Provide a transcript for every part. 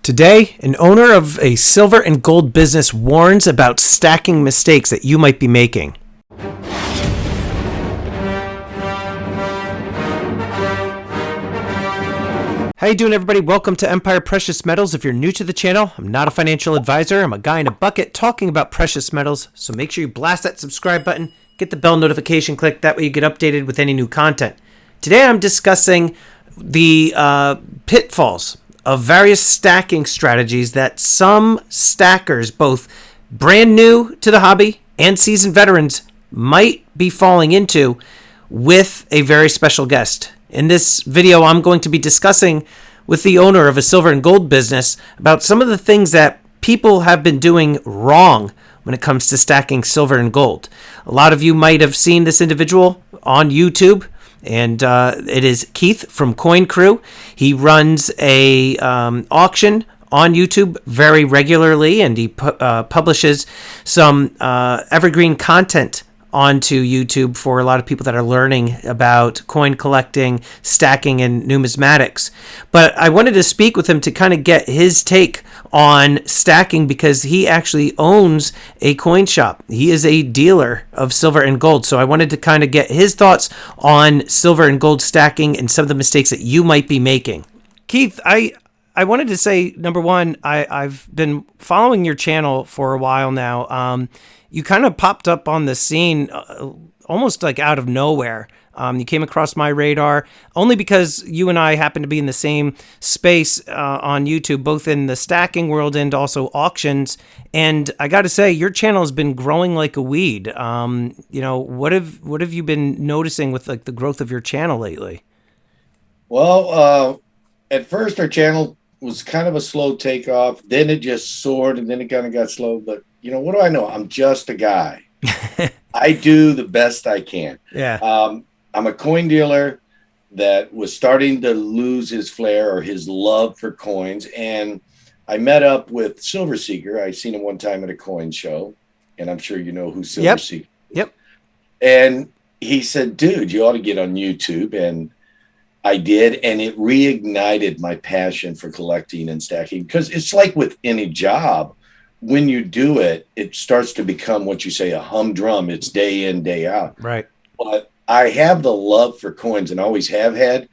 Today, an owner of a silver and gold business warns about stacking mistakes that you might be making. How you doing, everybody? Welcome to Empire Precious Metals. If you're new to the channel, I'm not a financial advisor. I'm a guy in a bucket talking about precious metals. So make sure you blast that subscribe button, get the bell notification click. That way you get updated with any new content. Today I'm discussing the pitfalls of various stacking strategies that some stackers, both brand new to the hobby and seasoned veterans, might be falling into with a very special guest. In this video, I'm going to be discussing with the owner of a silver and gold business about some of the things that people have been doing wrong when it comes to stacking silver and gold. A lot of you might have seen this individual on YouTube, and it is Keith from Coin Crew. He runs a auction on YouTube very regularly, and he publishes some evergreen content onto YouTube for a lot of people that are learning about coin collecting, stacking, and numismatics. But I wanted to speak with him to kind of get his take on stacking because he actually owns a coin shop. He is a dealer of silver and gold. So I wanted to kind of get his thoughts on silver and gold stacking and some of the mistakes that you might be making. Keith, I wanted to say, number one, I've been following your channel for a while now. You kind of popped up on the scene almost like out of nowhere. You came across my radar only because you and I happen to be in the same space on YouTube, both in the stacking world and also auctions. And I got to say, your channel has been growing like a weed. What have you been noticing with like the growth of your channel lately? Well, at first our channel was kind of a slow takeoff. Then it just soared, and then it kind of got slow. But what do I know? I'm just a guy. I do the best I can. Yeah. I'm a coin dealer that was starting to lose his flair or his love for coins. And I met up with Silver Seeker. I seen him one time at a coin show, and I'm sure you know who Silver Seeker is. Yep. And he said, dude, you ought to get on YouTube. And I did, and it reignited my passion for collecting and stacking, because it's like with any job. When you do it, it starts to become what you say, a humdrum. It's day in, day out. Right. But I have the love for coins and always have had,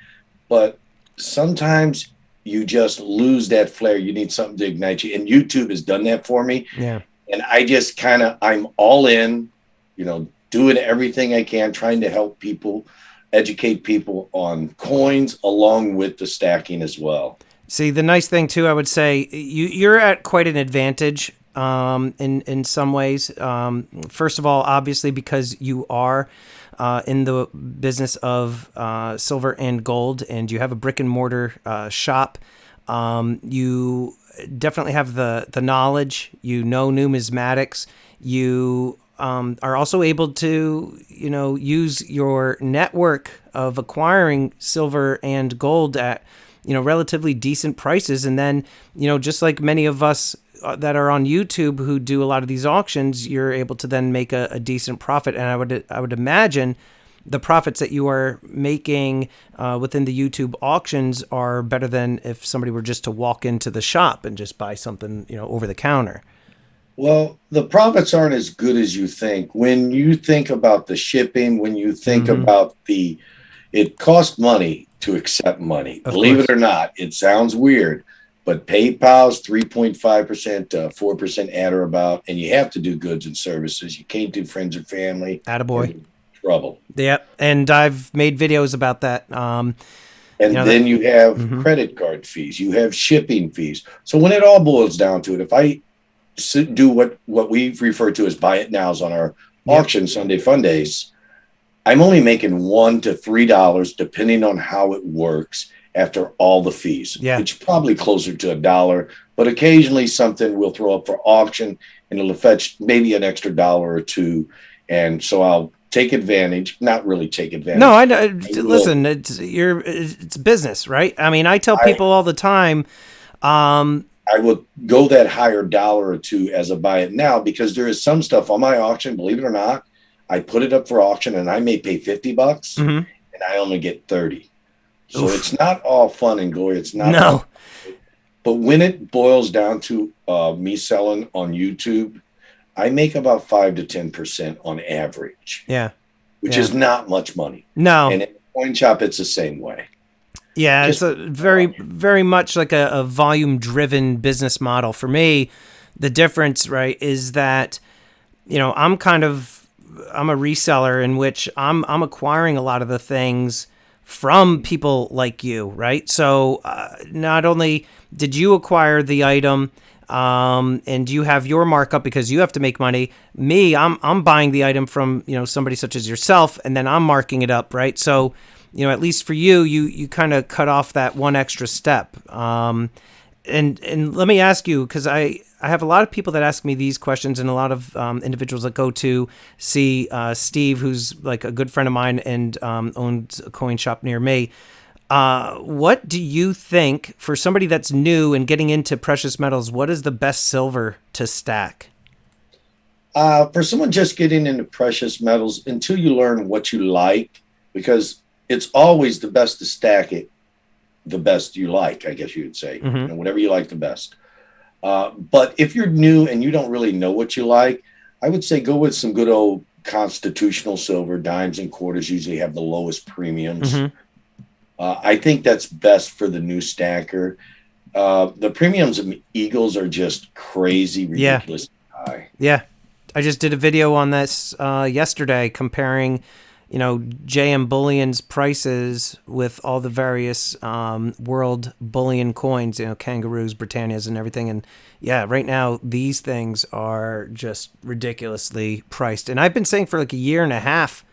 but sometimes you just lose that flair. You need something to ignite you. And YouTube has done that for me. Yeah. And I just I'm all in, doing everything I can, trying to help people, educate people on coins along with the stacking as well. See, the nice thing too, I would say you're at quite an advantage in some ways. First of all, obviously, because you are in the business of silver and gold, and you have a brick and mortar shop. You definitely have the knowledge. Numismatics. You are also able to use your network of acquiring silver and gold at relatively decent prices. And then, just like many of us that are on YouTube who do a lot of these auctions, you're able to then make a decent profit. And I would imagine the profits that you are making within the YouTube auctions are better than if somebody were just to walk into the shop and just buy something, over the counter. Well, the profits aren't as good as you think. When you think about the shipping, when you think about it costs money to accept money. Believe it or not, it sounds weird, but PayPal's 3.5%, 4% at or about, and you have to do goods and services. You can't do friends or family. Attaboy. Trouble. Yeah, and I've made videos about that. And then you have credit card fees. You have shipping fees. So when it all boils down to it, if I do what we refer to as buy it nows on our auction Sunday fun days, I'm only making $1 to $3 depending on how it works after all the fees. Yeah. It's probably closer to $1, but occasionally something we'll throw up for auction and it'll fetch maybe an extra $1 or $2. And so I'll take advantage, not really take advantage. No, I know. Listen, it's business, right? I mean, I tell people all the time, I will go that higher $1 or $2 as a buy it now, because there is some stuff on my auction, believe it or not, I put it up for auction and I may pay $50 and I only get 30. So it's not all fun and glory. It's not. No. But when it boils down to me selling on YouTube, I make about 5 to 10% on average, Yeah. which Yeah. is not much money. No. And in coin shop, it's the same way. Yeah, it's Just a very much like a volume driven business model. For me, the difference, right, is that, I'm a reseller in which I'm acquiring a lot of the things from people like you, right? So not only did you acquire the item, and you have your markup because you have to make money. Me, I'm buying the item from somebody such as yourself, and then I'm marking it up, right? So at least for you kind of cut off that one extra step. And let me ask you, because I have a lot of people that ask me these questions, and a lot of individuals that go to see Steve, who's like a good friend of mine and owns a coin shop near me. What do you think, for somebody that's new and getting into precious metals, what is the best silver to stack? for someone just getting into precious metals, until you learn what you like, because it's always the best to stack it the best you like, I guess you would say, Mm-hmm. whatever you like the best. But if you're new and you don't really know what you like, I would say go with some good old constitutional silver. Dimes and quarters usually have the lowest premiums. Mm-hmm. I think that's best for the new stacker. The premiums of Eagles are just crazy, Yeah. ridiculous high. Yeah. I just did a video on this yesterday comparing, JM Bullion's prices with all the various world bullion coins, kangaroos, Britannias, and everything. And yeah, right now these things are just ridiculously priced. And I've been saying for like a year and a half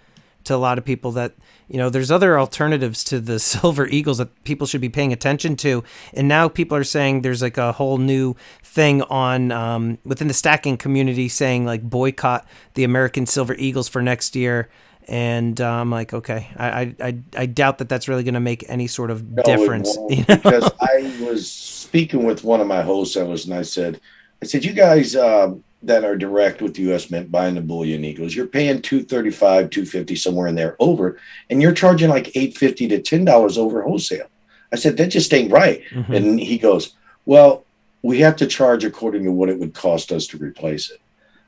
to a lot of people that there's other alternatives to the silver eagles that people should be paying attention to. And now people are saying there's like a whole new thing on within the stacking community saying like boycott the American silver eagles for next year. And I'm like, okay, I doubt that that's really going to make any sort of No, it difference. won't, because I was speaking with one of my wholesalers and I said, you guys that are direct with U.S. Mint buying the bullion eagles, you're paying 235, 250 somewhere in there over, and you're charging like $8.50 to $10 over wholesale. I said that just ain't right. Mm-hmm. And he goes, well, we have to charge according to what it would cost us to replace it.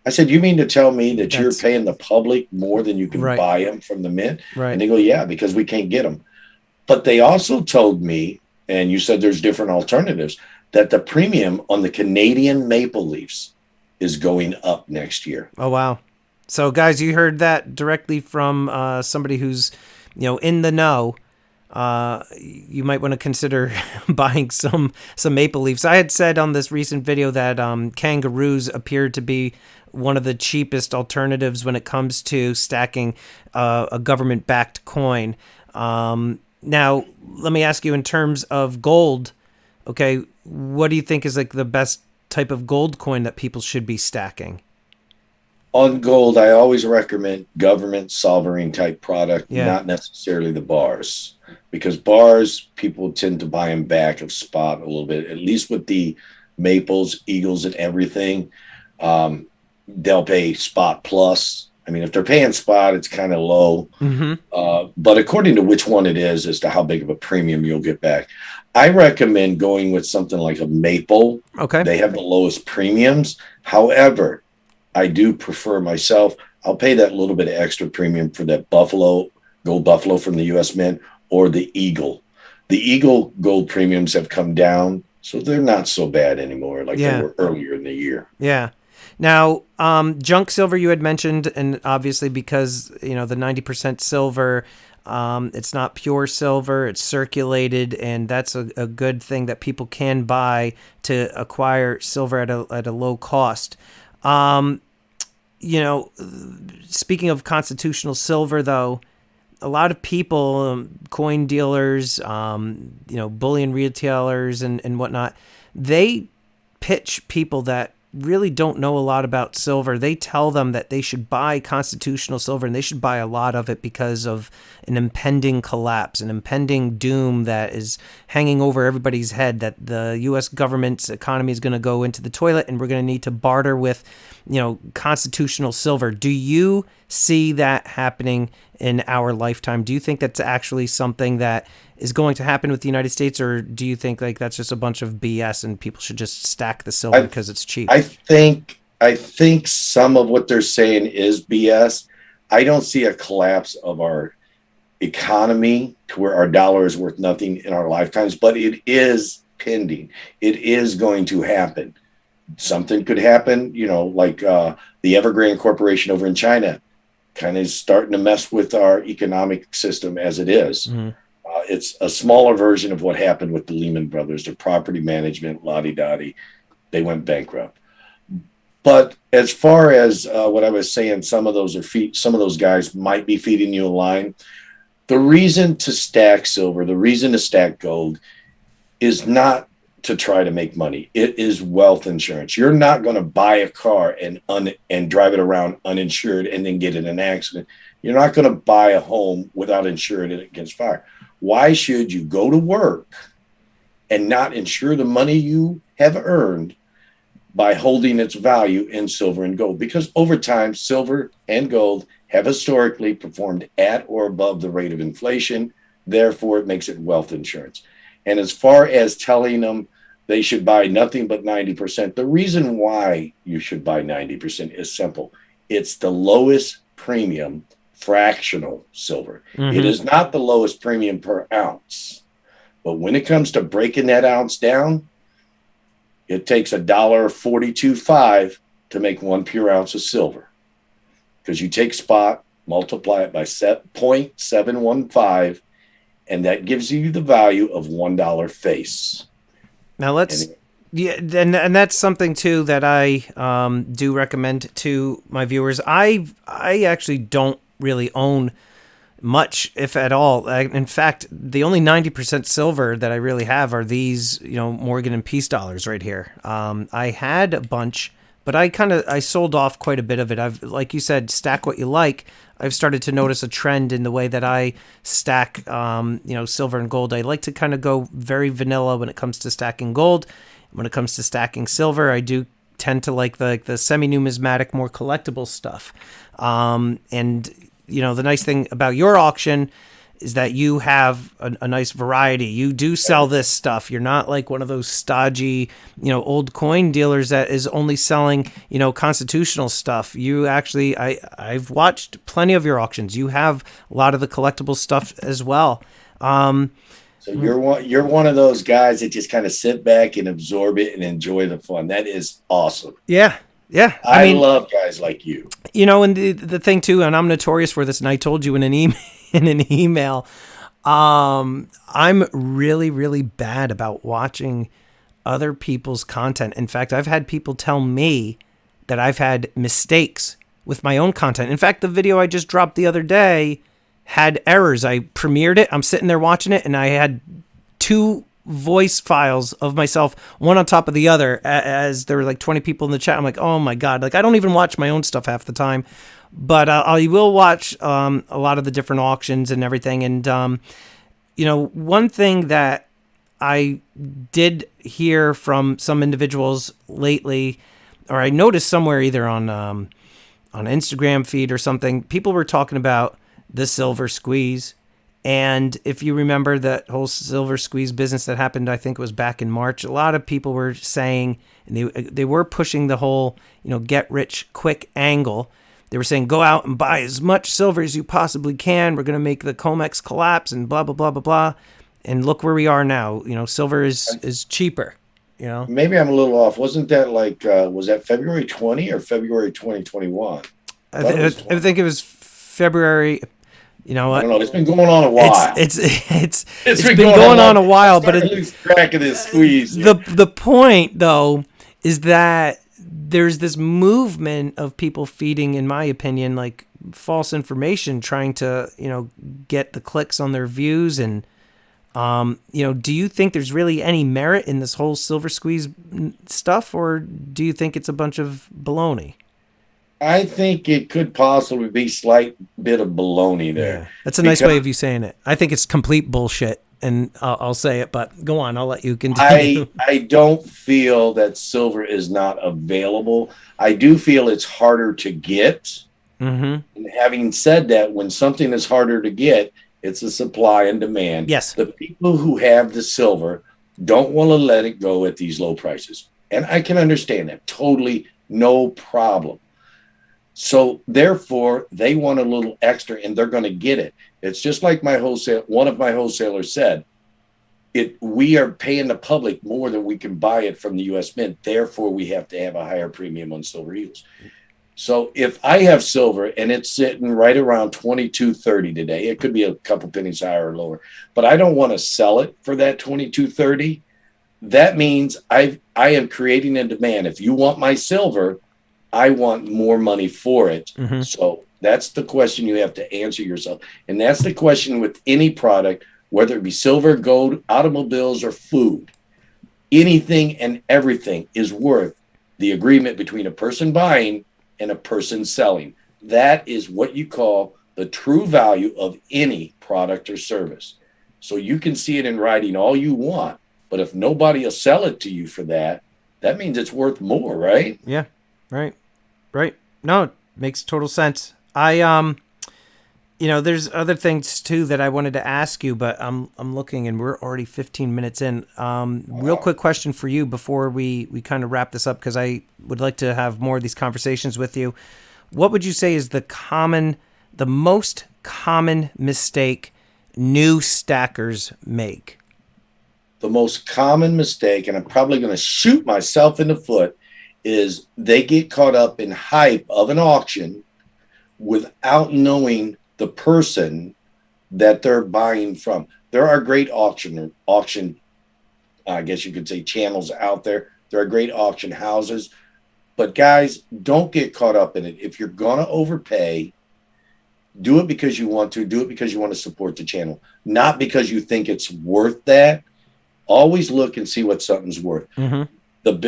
I said, you mean to tell me that you're paying the public more than you can Right. buy them from the mint? Right. And they go, yeah, because we can't get them. But they also told me, and you said there's different alternatives, that the premium on the Canadian maple leafs is going up next year. Oh, wow. So, guys, you heard that directly from somebody who's, in the know. You might want to consider buying some maple leafs. I had said on this recent video that kangaroos appeared to be one of the cheapest alternatives when it comes to stacking a government-backed coin. Now, let me ask you, in terms of gold, okay, what do you think is like the best type of gold coin that people should be stacking? On gold, I always recommend government sovereign type product, Yeah. not necessarily the bars, because bars, people tend to buy them back of spot a little bit, at least with the maples, eagles, and everything. They'll pay spot plus. I mean, if they're paying spot, it's kind of low. Mm-hmm. But according to which one it is as to how big of a premium you'll get back. I recommend going with something like a maple. Okay. They have the lowest premiums. However, I do prefer myself, I'll pay that little bit of extra premium for that gold buffalo from the U.S. Mint, or the eagle. The eagle gold premiums have come down, so they're not so bad anymore like they were earlier in the year. Yeah. Now, junk silver you had mentioned, and obviously because, the 90% silver, it's not pure silver, it's circulated, and that's a good thing that people can buy to acquire silver at a low cost. Speaking of constitutional silver, though, a lot of people, coin dealers, bullion retailers and whatnot, they pitch people that really don't know a lot about silver. They tell them that they should buy constitutional silver, and they should buy a lot of it because of an impending collapse, an impending doom that is hanging over everybody's head, that the U.S. government's economy is going to go into the toilet and we're going to need to barter with, constitutional silver. Do you see that happening in our lifetime. Do you think that's actually something that is going to happen with the United States, or do you think like that's just a bunch of BS and people should just stack the silver because it's cheap? I think some of what they're saying is BS. I don't see a collapse of our economy to where our dollar is worth nothing in our lifetimes, but it is pending. It is going to happen. Something could happen, like the Evergrande Corporation over in China kind of starting to mess with our economic system as it is. Mm-hmm. It's a smaller version of what happened with the Lehman Brothers, their property management, la-di-da-di. They went bankrupt. But as far as what I was saying, some of those guys might be feeding you a line. The reason to stack silver, the reason to stack gold is not to try to make money. It is wealth insurance. You're not going to buy a car and drive it around uninsured and then get in an accident. You're not going to buy a home without insuring it against fire. Why should you go to work and not insure the money you have earned by holding its value in silver and gold? Because over time, silver and gold have historically performed at or above the rate of inflation. Therefore, it makes it wealth insurance. And as far as telling them they should buy nothing but 90%, the reason why you should buy 90% is simple. It's the lowest premium fractional silver. Mm-hmm. It is not the lowest premium per ounce. But when it comes to breaking that ounce down, it takes $1.42.5 to make 1 pure ounce of silver. Because you take spot, multiply it by 0.715, and that gives you the value of $1 face. Now and that's something too that I do recommend to my viewers. I actually don't really own much, if at all. In fact, the only 90% silver that I really have are these, Morgan and Peace dollars right here. I had a bunch, but I sold off quite a bit of it. I've, like you said, stack what you like. I've started to notice a trend in the way that I stack, silver and gold. I like to kind of go very vanilla when it comes to stacking gold. When it comes to stacking silver, I do tend to like the semi-numismatic, more collectible stuff. The nice thing about your auction is that you have a nice variety. You do sell this stuff. You're not like one of those stodgy, old coin dealers that is only selling, constitutional stuff. You actually, I've watched plenty of your auctions. You have a lot of the collectible stuff as well. So you're one of those guys that just kind of sit back and absorb it and enjoy the fun. That is awesome. Yeah. Yeah. I love guys like you. And the thing too, and I'm notorious for this, and I told you in an email, I'm really, really bad about watching other people's content. In fact, I've had people tell me that I've had mistakes with my own content. In fact, the video I just dropped the other day had errors. I premiered it. I'm sitting there watching it, and I had 2 voice files of myself, one on top of the other, as there were like 20 people in the chat. I'm like, oh my God. Like, I don't even watch my own stuff half the time, but I will watch a lot of the different auctions and everything. And, one thing that I did hear from some individuals lately, or I noticed somewhere either on Instagram feed or something, people were talking about the silver squeeze. And if you remember that whole silver squeeze business that happened, I think it was back in March, a lot of people were saying, and they were pushing the whole, get rich quick angle. They were saying, go out and buy as much silver as you possibly can. We're going to make the COMEX collapse and blah, blah, blah, blah, blah. And look where we are now. Silver is cheaper, Maybe I'm a little off. Wasn't that was that February 20 or February 2021? I think it was February. You know what? I don't know. It's been going on a while. It's been going on a while, but lose track of this squeeze. The point though is that there's this movement of people feeding, in my opinion, like false information, trying to get the clicks on their views. And do you think there's really any merit in this whole silver squeeze stuff, or do you think it's a bunch of baloney? I think it could possibly be slight bit of baloney there. Yeah. That's a nice way of you saying it. I think it's complete bullshit, and I'll say it, but go on. I'll let you continue. I don't feel that silver is not available. I do feel it's harder to get And having said that, when something is harder to get, it's a supply and demand. Yes. The people who have the silver don't want to let it go at these low prices. And I can understand that. Totally no problem. So therefore, they want a little extra and they're going to get it. It's just like one of my wholesalers said, we are paying the public more than we can buy it from the US Mint. Therefore, we have to have a higher premium on silver eagles. So if I have silver and it's sitting right around 22.30 today, it could be a couple pennies higher or lower, but I don't want to sell it for that 22.30. That means I am creating a demand. If you want my silver, I want more money for it. So that's the question you have to answer yourself. And that's the question with any product, whether it be silver, gold, automobiles, or food. Anything and everything is worth the agreement between a person buying and a person selling. That is what you call the true value of any product or service. So you can see it in writing all you want, but if nobody will sell it to you for that, that means it's worth more, right? Yeah, right. No, it makes total sense. There's other things too that I wanted to ask you, but I'm looking and we're already 15 minutes in. Real quick question for you before we kind of wrap this up, because I would like to have more of these conversations with you. What would you say is the most common mistake new stackers make? The most common mistake, and I'm probably going to shoot myself in the foot, is they get caught up in hype of an auction without knowing the person that they're buying from. There are great auction, I guess you could say, channels out there. There are great auction houses. But guys, don't get caught up in it. If you're going to overpay, do it because you want to. Do it because you want to support the channel, not because you think it's worth that. Always look and see what something's worth.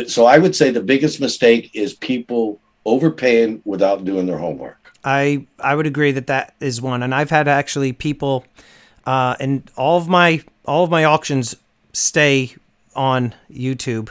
So I would say the biggest mistake is people overpaying without doing their homework. I would agree that is one, and I've had actually people, and all of my auctions stay on YouTube.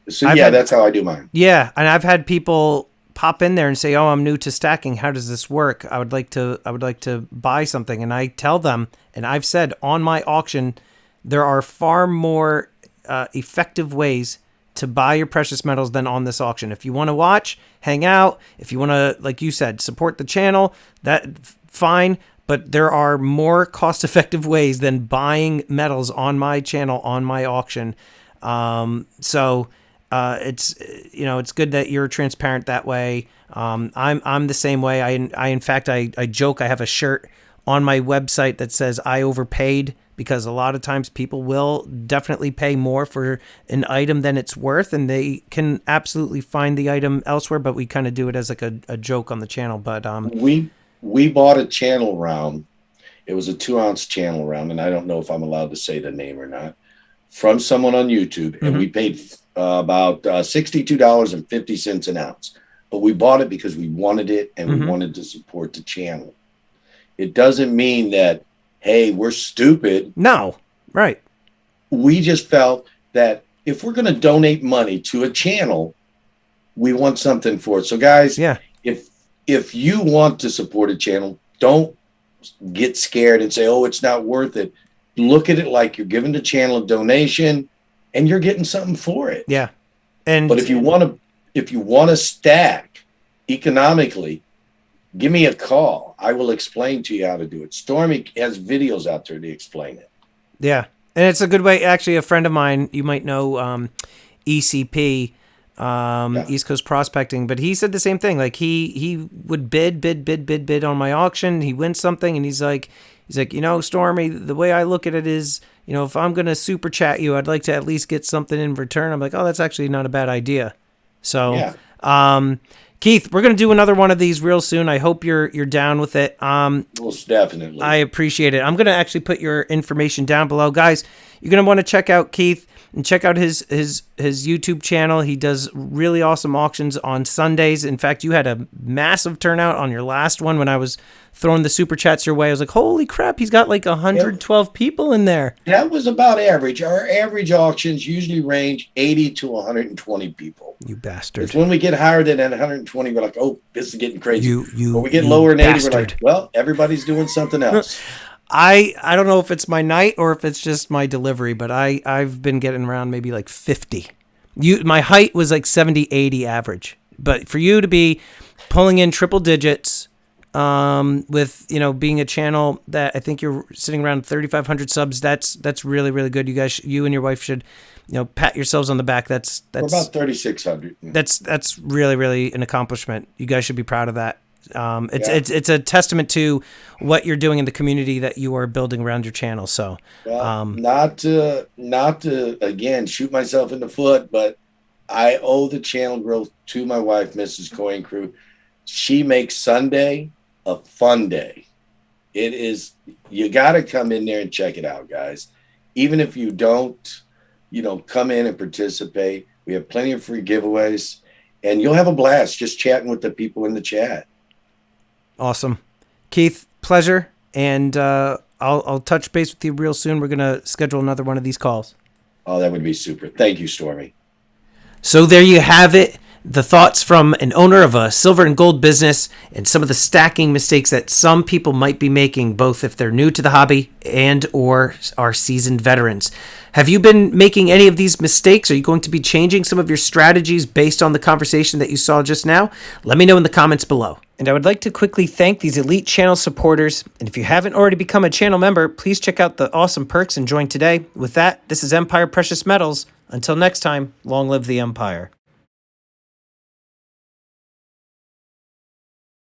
That's how I do mine. Yeah, and I've had people pop in there and say, "Oh, I'm new to stacking. How does this work? I would like to buy something." And I tell them, and I've said on my auction, there are far more effective ways to buy your precious metals than on this auction. If you want to watch, hang out. If you want to, like you said, support the channel, that fine. But there are more cost-effective ways than buying metals on my channel, on my auction. So it's good that you're transparent that way. I'm the same way. In fact, I joke, I have a shirt on my website that says I overpaid, because a lot of times people will definitely pay more for an item than it's worth, and they can absolutely find the item elsewhere, but we kind of do it as like a joke on the channel. But we bought a channel round. It was a 2-ounce channel round, and I don't know if I'm allowed to say the name or not, from someone on YouTube, and we paid about $62.50 an ounce. But we bought it because we wanted it, and we wanted to support the channel. It doesn't mean that, hey, we're stupid. No, right. We just felt that if we're going to donate money to a channel, we want something for it. So guys, if you want to support a channel, don't get scared and say, oh, it's not worth it. Look at it like you're giving the channel a donation and you're getting something for it. Yeah. But if you want to stack economically, give me a call. I will explain to you how to do it. Stormy has videos out there to explain it. Yeah. And it's a good way. Actually, a friend of mine, you might know, ECP, East Coast Prospecting, but he said the same thing. Like he would bid on my auction. He wins something and he's like, Stormy, the way I look at it is, if I'm going to super chat you, I'd like to at least get something in return. I'm like, oh, that's actually not a bad idea. So, Keith, we're going to do another one of these real soon. I hope you're down with it. Most definitely. I appreciate it. I'm going to actually put your information down below. Guys, you're going to want to check out Keith. and check out his YouTube channel. He does really awesome auctions on Sundays. In fact, you had a massive turnout on your last one when I was throwing the super chats your way. I was like, holy crap, he's got like 112 people in there. That was about average. Our average auctions usually range 80 to 120 people. You bastard. It's when we get higher than 120, we're like, oh, this is getting crazy. When we get you lower than 80, bastard. we're like, well, everybody's doing something else. I don't know if it's my night or if it's just my delivery, but I've been getting around maybe like 50. My height was like 70, 80 average. But for you to be pulling in triple digits, with, being a channel that I think you're sitting around 3,500 subs, that's really, really good. You and your wife should, pat yourselves on the back. That's We're about 3,600. That's really, really an accomplishment. You guys should be proud of that. It's a testament to what you're doing in the community that you are building around your channel. So, not to again shoot myself in the foot, but I owe the channel growth to my wife, Mrs. Coin Crew. She makes Sunday a fun day. It is, you got to come in there and check it out, guys. Even if you don't, come in and participate. We have plenty of free giveaways, and you'll have a blast just chatting with the people in the chat. Awesome. Keith, pleasure. And I'll touch base with you real soon. We're going to schedule another one of these calls. Oh, that would be super. Thank you, Stormy. So there you have it. The thoughts from an owner of a silver and gold business and some of the stacking mistakes that some people might be making, both if they're new to the hobby and or are seasoned veterans. Have you been making any of these mistakes? Are you going to be changing some of your strategies based on the conversation that you saw just now? Let me know in the comments below. And I would like to quickly thank these elite channel supporters. And if you haven't already become a channel member, please check out the awesome perks and join today. With that, this is Empire Precious Metals. Until next time, long live the Empire.